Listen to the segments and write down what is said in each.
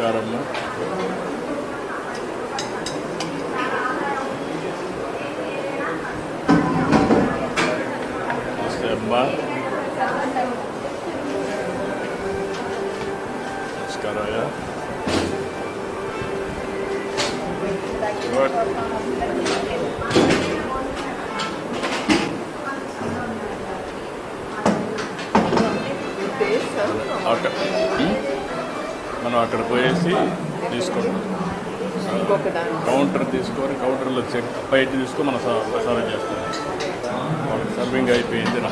నమస్కారం అమ్మా. నమస్తే అమ్మా. నమస్కారం అయ్యా. మనం అక్కడ పోయేసి తీసుకుంటాం. కౌంటర్ తీసుకొని కౌంటర్లో చెక్ బయట తీసుకొని మనం సర్వ్ చేస్తాం. వాళ్ళకి సర్వింగ్ అయిపోయింది నా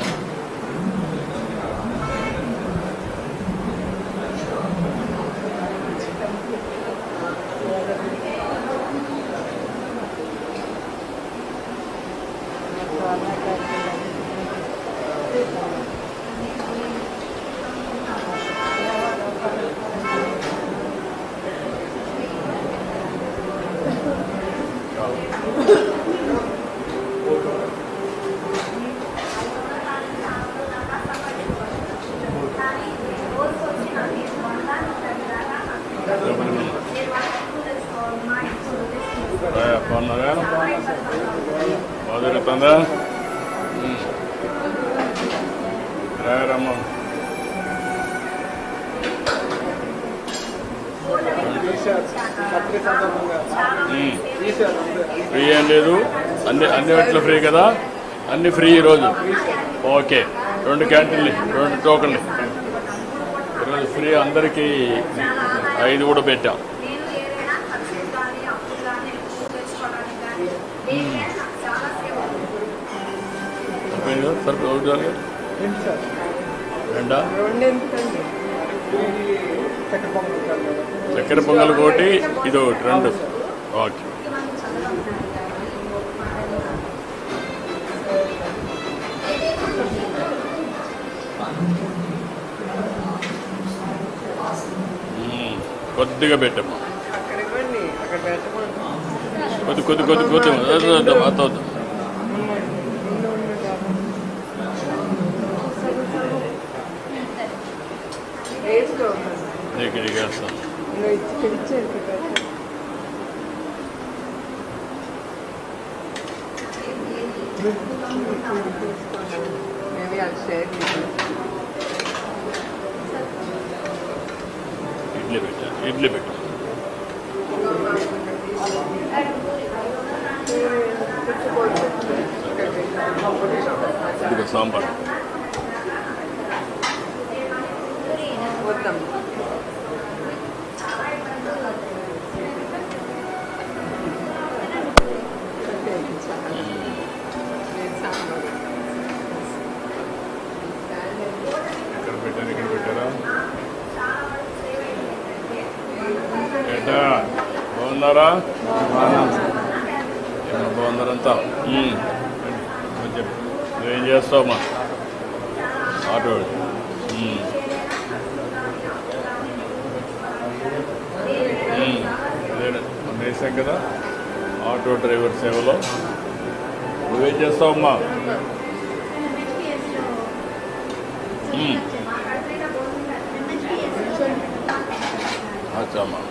బాగున్నారా? బాగా జరుగుతుందా? రాయరమ్మ ఫ్రీ ఏం లేదు, అన్ని వాటిలో ఫ్రీ కదా, అన్ని ఫ్రీ ఈరోజు. ఓకే, 2 క్యాంటీన్లు 2 టోకన్లు ఈరోజు ఫ్రీ అందరికీ. 5 కూడా పెట్టాం. సరిపోయి ఒకటి రెండా చక్కెర పొంగల్ ఒకటి, ఇది ఒకటి 2. ఓకే. కొద్దిగా పెట్టమ్మా, కొద్ది అతవద్దు. ఇక్కడికి వేస్తాం. ఇడ్లీ పెట్టా ఇదిగో సాంబార్. ఇక్కడ పెట్టారా? బాగున్నారా? బాగున్నారంతా? నువ్వేం చేస్తావమ్మా? ఆటో వేసాం కదా ఆటో డ్రైవర్ సేవలో. నువ్వేం చేస్తావమ్మా? అచ్చమ్మా.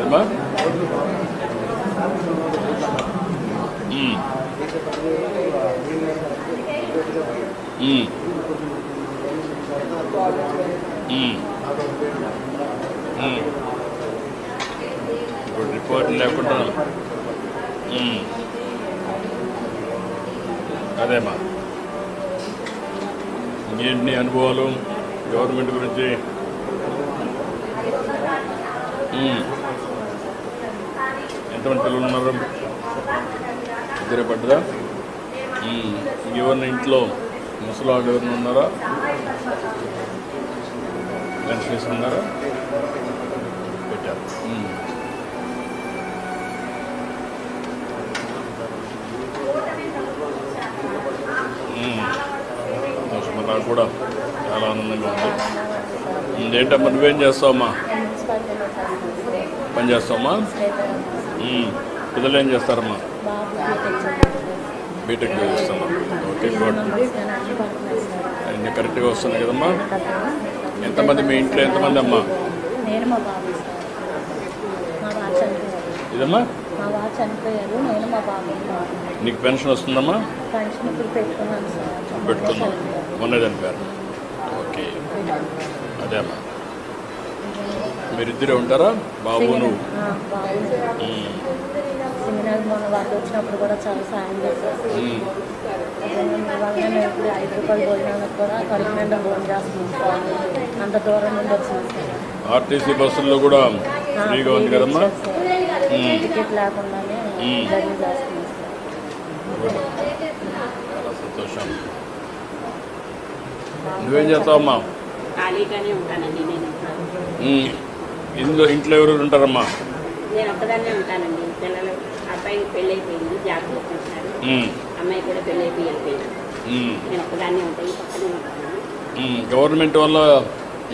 ఏమా? ఇప్పుడు రిపోర్ట్ లేకుండా అదేమా. ఇంకేంటి నీ అనుభవాలు గవర్నమెంట్ గురించి? ఎంతమంది పిల్లలు ఉన్నారు? 2 పడ్డదా? ఎవరిని ఇంట్లో ముసలాళ్ళు ఎవరిని ఉన్నారా? పెన్షన్ ఉన్నారా? పెట్టారు. నాకు కూడా చాలా ఆనందంగా ఉంది. ఏంటమ్మా నువ్వేం చేస్తావమ్మా? పని చేస్తామా? పిల్లలు ఏం చేస్తారమ్మా? బీటెక్ చేస్తామా? Okay, good. అన్నీ కరెక్ట్గా వస్తున్నాయి కదమ్మా? ఎంతమంది మీ ఇంట్లో ఎంతమంది అమ్మా? నేను మా బాబు. మా వారు చనిపోయారు. ఇదమ్మా? మా వారు చనిపోయారు, నేను మా బాబు. నీకు పెన్షన్ వస్తుందమ్మా? పెన్షన్ ఇప్పుడు పెట్టుకున్నాను సార్. పెట్టుకున్నాం, మొన్న చనిపోయారు. ఓకే, అదే అమ్మా. మీరిద్దరే ఉంటారా? బాబు నువ్వు? బాబు సెమినార్ మొన్న వాళ్ళు వచ్చినప్పుడు కూడా చాలా సాయం చేశారు. వల్ల నేను ఇప్పుడు 5 రూపాయలు భోజనాలకు కూడా కడుపు నిండా భోజనం చేస్తున్నాం. అంత దూరం నుండి వచ్చినాం సార్. ఆర్టీసీ బస్సుల్లో కూడా ఫ్రీగా ఉంది కదమ్మా? టికెట్ లేకుండానే జర్నీ చేస్తున్నాం సార్. చాలా సంతోషం. నువ్వేం చేస్తావమ్మా? ఖాళీగానే ఉంటానండి నేను. ఇంట్లో ఎవరు ఉంటారమ్మా? నేను ఒక్కదాన్నే ఉంటానండి. పిల్లలు అబ్బాయికి పెళ్ళి అయిపోయింది, జాబ్ చేస్తున్నారు. అమ్మాయి కూడా పెళ్ళి అయిపోయి వెళ్ళిపోయింది. నేను ఒక్కదాన్నే ఉంటాను, ఈ పక్కనే ఉంటాను. గవర్నమెంట్ వల్ల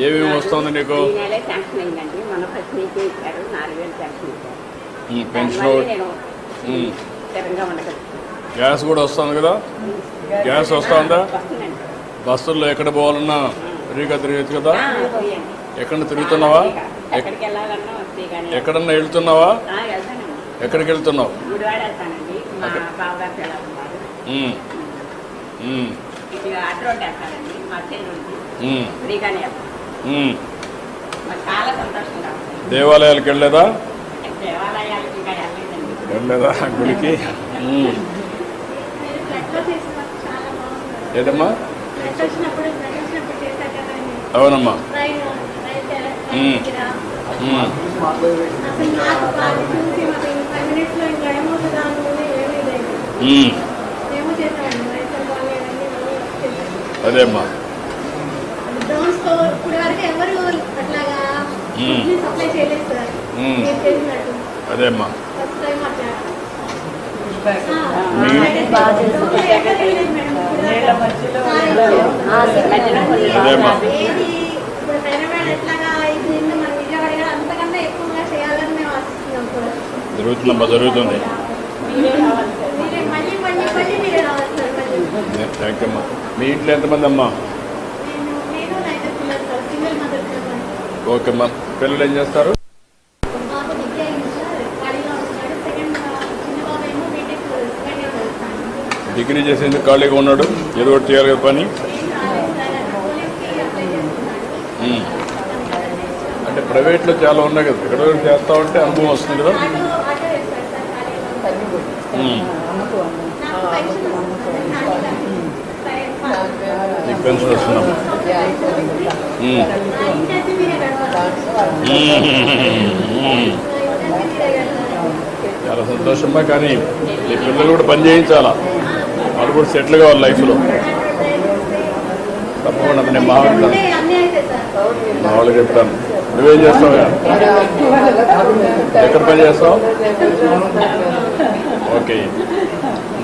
ఏమేమి వస్తుంది నీకు? ఈ నెలే శాంక్షన్ అయిందండి, మన ఫస్ట్ నుంచే ఇచ్చారు. 4000 శాంక్షన్ ఇచ్చారు. పెన్షన్ నేను స్థిరంగా ఉండగలుగుతాను. గ్యాస్ కూడా వస్తుంది కదా? గ్యాస్ వస్తుందా? వస్తుందండి. బస్సుల్లో ఎక్కడ పోవాలన్నా ఫ్రీగా తిరగచ్చు కదా? ఎక్కడ తిరుగుతున్నావా? ఎక్కడికి వెళ్ళాలన్నా వస్తే కానీ. ఎక్కడన్నా వెళ్తున్నావా? వెళ్తానండి. ఎక్కడికి వెళ్తున్నావు? గుడివాడ వెళ్తానండి, మా బావగారు వెళ్ళాలన్నారు. ఇది అటు రోడ్డు వెళ్తానండి, మా చెల్లి ఉంది. ఫ్రీగానే వెళ్తాను. మాకు చాలా సంతోషంగా ఉంది. దేవాలయాలకు వెళ్ళలేదా? దేవాలయాలకు ఇంకా వెళ్ళలేదండి. వెళ్ళలేదా గుడికి? ఏదమ్మా? అవునమ్మా. అదే అమ్మా. అదే అమ్మా. అదేమ్మా. జరుగుతుందమ్మా, జరుగుతుంది. థ్యాంక్ యూ అమ్మా. మీ ఇంట్లో ఎంతమంది అమ్మా? ఓకే అమ్మా. పిల్లలు ఏం చేస్తారు? డిగ్రీ చేసేందుకు ఖాళీగా ఉన్నాడు, ఏదో ఒకటి చేయాలి కదా పని. అంటే ప్రైవేట్లో చాలా ఉన్నాయి కదా, ఎక్కడో చేస్తా ఉంటే అనుభవం వస్తుంది కదా. నీకు పెన్షన్ వస్తున్నాము. చాలా సంతోషమ్మా. కానీ నీ పిల్లలు కూడా పని చేయించాలా, వాళ్ళు కూడా సెటిల్ కావాలి లైఫ్లో. తప్పకుండా నేను మాట్లాడతాను, మా వాళ్ళు చెప్తాను. నువ్వేం చేస్తావు? ఎక్కడ పని చేస్తావు? ఓకే.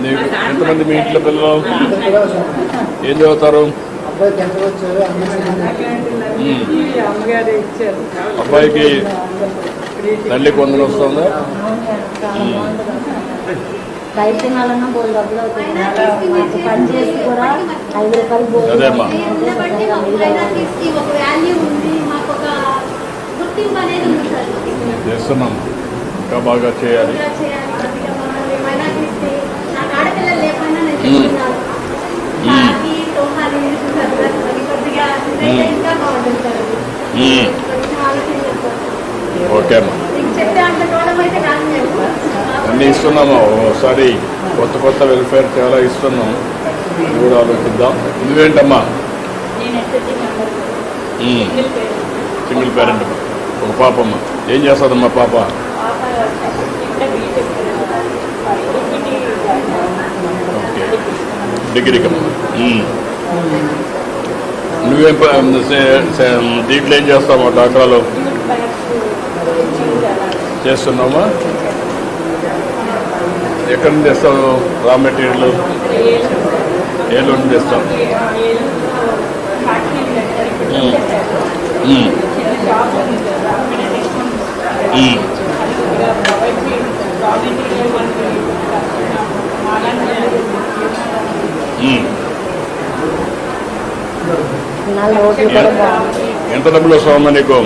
నీకు ఎంతమంది మీ ఇంట్లో పిల్లలు? ఏం చదువుతారు? అబ్బాయికి తల్లికి వందలు వస్తుందా? అదేమ్మా. చేస్తున్నాం, ఇంకా బాగా చేయాలి. ఓకే అమ్మా. అన్నీ ఇస్తున్నామా, ఒకసారి కొత్త కొత్త వెల్ఫేర్ చాలా ఇస్తున్నాం, ఇది కూడా ఆలోచిద్దాం. నువ్వేంటమ్మా? సింగిల్ పేరెంట్ అమ్మా, ఒక పాపమ్మ. ఏం చేస్తుందమ్మా పాప? ఓకే, డిగ్రీకి అమ్మా. నువ్వేం దీంట్లో ఏం చేస్తావా? డాక్రాలో చేస్తున్నామా? ఎక్కడి నుంచి తెస్తావు రా మెటీరియల్? ఏలో నుంచి తెస్తావు? ఫెసిలిటీ కూడా బాగుంది. ఎంత డబ్బులు వస్తామమ్మా నీకు?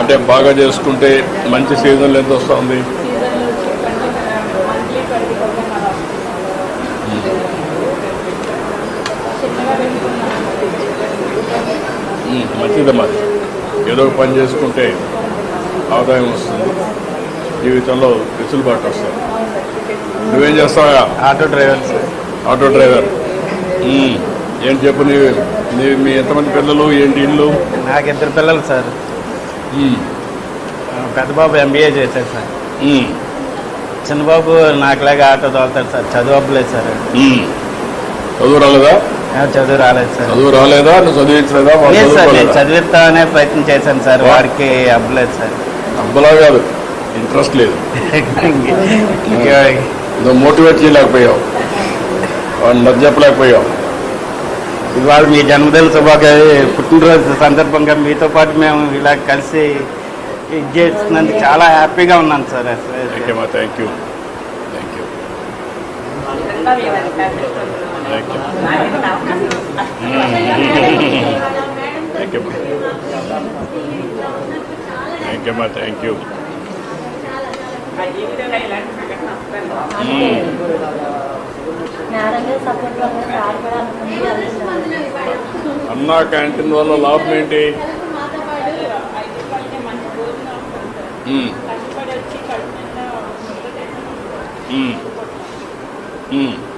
అంటే బాగా చేసుకుంటే మంచి సీజన్లో ఎంత వస్తుంది? మంచిదమ్మా, ఏదో ఒక పని చేసుకుంటే ఆదాయం వస్తుంది, జీవితంలో వెసులుబాటు వస్తుంది. నువ్వేం చేస్తావా? Auto driver sir. Auto driver. ఏం చెప్పు, మీ ఎంతమంది పిల్లలు, ఏంటి ఇల్లు? నాకు 2 పిల్లలు సార్. పెద్ద బాబు MBA చేశాడు సార్. చిన్నబాబు నాకులాగా ఆటో తోలుతాడు సార్. చదువు అవ్వలేదు సార్. చదువు రాలేదా? చదువు రాలేదు సార్. చదువు రాలేదా? నువ్వు చదివించలేదా? లేదు సార్, నేను చదివిస్తామనే ప్రయత్నం చేశాను సార్. వాడికి అవ్వలేదు సార్. అబ్బలా కాదు, ఇంట్రెస్ట్ లేదు. నువ్వు మోటివేట్ చేయలేకపోయావు, వాడిని నచ్చ చెప్పలేకపోయావు. ఇవాళ మీ జన్మదిన పుట్టినరోజు సందర్భంగా మీతో పాటు మేము ఇలా కలిసి ఇది చేస్తున్నందుకు చాలా హ్యాపీగా ఉన్నాను sir. Thank you. Thank you. Thank you. అన్నా క్యాంటీన్ వల్ల లాభం ఏంటి?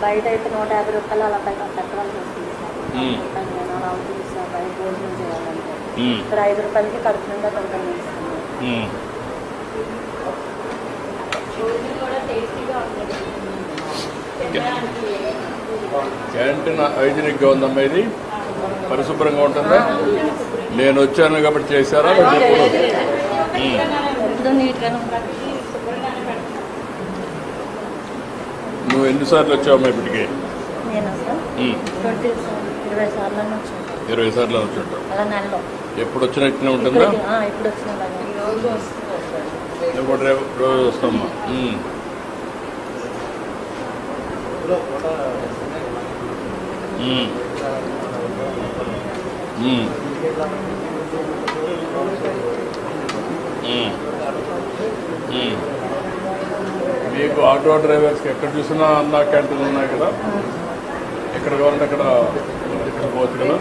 బయట అయితే 150 రూపాయలు అలా పెట్టవలసి వస్తుంది సార్. అలా ఉంటుంది సార్, బయట భోజనం చేయాలంటే ఇక్కడ 5 రూపాయలకి కడుపు నిండా తింటాను. క్యాంటీన్ హైజీనిక్గా ఉందమ్మా, ఇది పరిశుభ్రంగా ఉంటుందా? నేను వచ్చాను కాబట్టి చేశారా? నువ్వు ఎన్నిసార్లు వచ్చావమ్మా ఇప్పటికి? 20 సార్లు వచ్చుంటావు. ఎప్పుడు వచ్చినా ఇట్లా ఉంటుందా? రోజు వస్తామ్మా. మీకు ఆటో డ్రైవర్స్కి ఎక్కడ చూసినా అన్నా క్యాంటీన్లు ఉన్నాయి కదా, ఎక్కడ కావాలంటే అక్కడ పోవచ్చు కదా.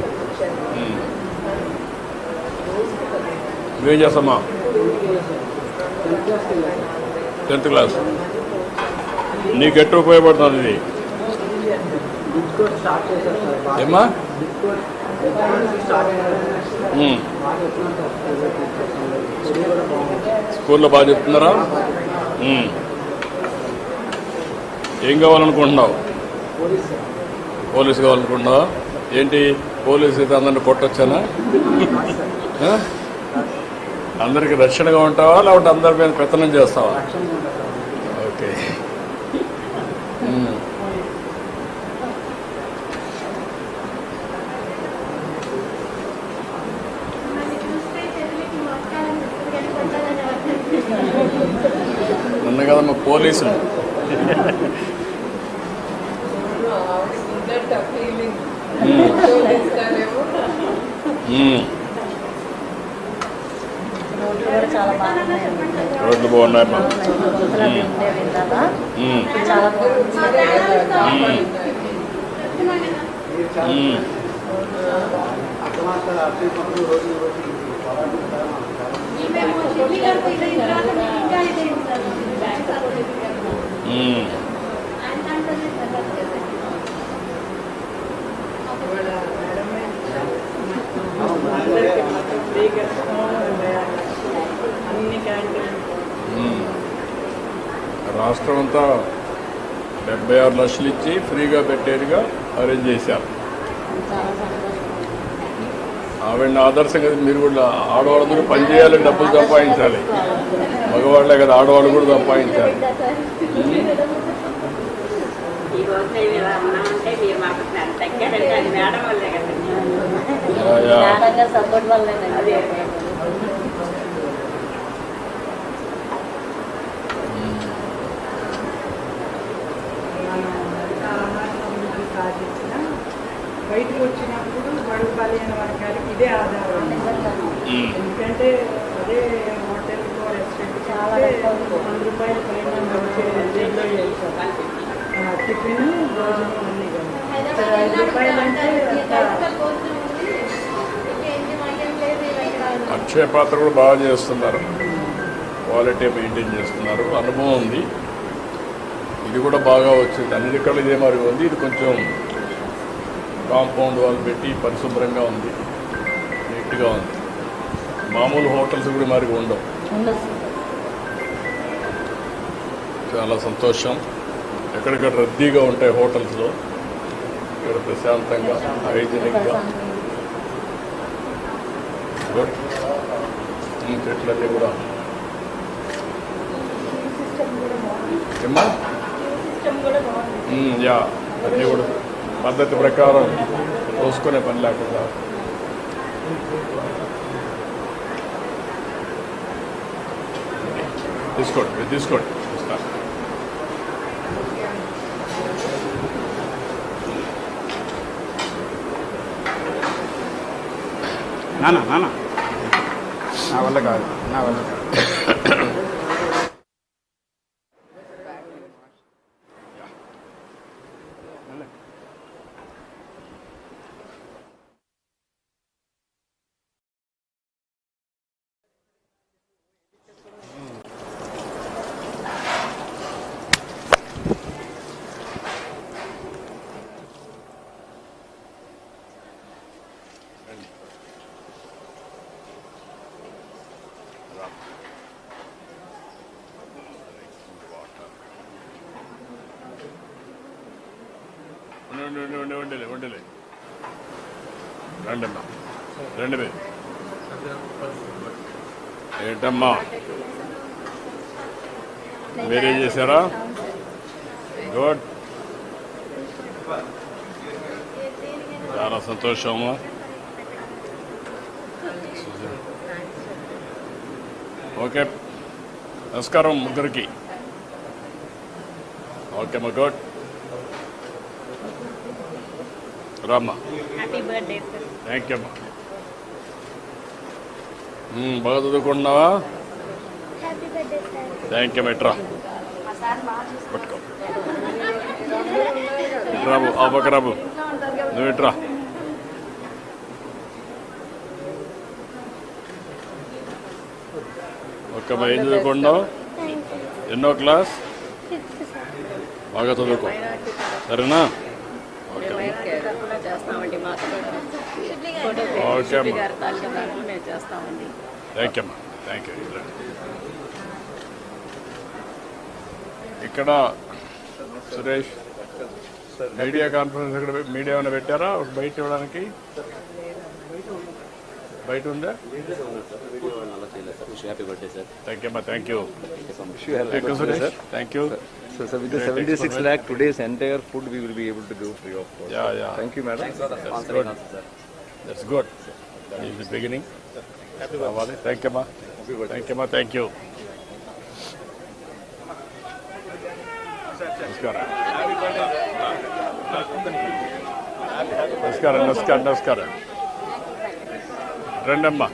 నువ్వేం చేస్తామా? 10th class. నీకు ఎట్లా ఉపయోగపడుతుంది ఇది? ఏమ్మా? స్కూల్లో బాగా చెప్తున్నారా? ఏం కావాలనుకుంటున్నావు? పోలీసు కావాలనుకుంటున్నావా? ఏంటి పోలీసు అయితే అందరిని కొట్టొచ్చానా? అందరికి రక్షణగా ఉంటావా, లేకపోతే అందరి మీద పెత్తనం చేస్తావా? ఓకే. నన్ను కదమ్మా పోలీసులు. రోడ్లు బాగున్నాయమ్మా. రాష్ట్రం అంతా 76 లక్షలు ఇచ్చి ఫ్రీగా పెట్టేట్టుగా అరేంజ్ చేశారు. ఆవిడ ఆదర్శంగా మీరు కూడా ఆడవాళ్ళందరూ పని చేయాలి, డబ్బులు సంపాదించాలి. మగవాళ్ళే కదా, ఆడవాళ్ళు కూడా సంపాదించాలి. సాధించిన బయటకు వచ్చినప్పుడు బడుగు బలైన వర్గానికి ఇదే ఆధారం. ఎందుకంటే అదే హోటల్కో రెస్టారెంట్ చాలా ₹100 పైన టిఫిన్ భోజనం అన్నీ కదా. ఇక్కడ ₹5 అంటే అక్షయ పాత్ర కూడా బాగా చేస్తున్నారు, క్వాలిటీ మెయింటైన్ చేస్తున్నారు, అనుభవం ఉంది. ఇది కూడా బాగా వచ్చింది, అన్ని రకాలు ఇదే మరి ఉంది. ఇది కొంచెం కాంపౌండ్ వాళ్ళు పెట్టి పరిశుభ్రంగా ఉంది, నీట్గా ఉంది. మామూలు హోటల్స్ కూడా మరి ఉండవు. చాలా సంతోషం. ఎక్కడికక్కడ రద్దీగా ఉంటాయి హోటల్స్లో, ఇక్కడ ప్రశాంతంగా హైజీనిక్గా గుడ్. చెట్లన్నీ కూడా యా అన్నీ కూడా పద్ధతి ప్రకారం పోసుకునే పని లేకుండా తీసుకోండి తీసుకోండి. నానా నానా నా వల్ల కాదు, నా వల్ల కాదు. ఉండలే రండమ్మా, రండి మీరు. ఏంటమ్మా మీరేం చేశారా? గుడ్, చాలా సంతోషమా. ఓకే, నమస్కారం ముగ్గురికి. ఓకే అమ్మా, గుడ్. రామ్మా. Happy birthday sir. Thank you అమ్మా. బాగా చదువుకుంటున్నావా? Thank you. ఇట్రా పట్టుకో, ఇట్రాబు, ఆ పక్క రాబు, నువ్వు ఇట్రా. ఓకేమ్మా, ఏం చదువుకుంటున్నావు? ఎన్నో క్లాస్? బాగా చదువుకో, సరేనా? ఓకే చేస్తామండి, ఓకే అమ్మా, మేము చేస్తామండి. థ్యాంక్ యూ అమ్మా, థ్యాంక్ యూ. ఇక్కడ సురేష్ మీడియా కాన్ఫరెన్స్, ఇక్కడ మీడియా ఏమైనా పెట్టారా బయట ఇవ్వడానికి? బయట ఉందా? థ్యాంక్ యూ అమ్మా, thank you. Suresh, thank you. So with the 76 lakh today's entire food we will be able to do free of cost. Yeah. Thank you, madam. That's good. That's good. That is the beginning. Thank you, ma. Thank you, ma. Thank you. Namaskar. Namaskar. Namaskar. Namaskar. Rendamma.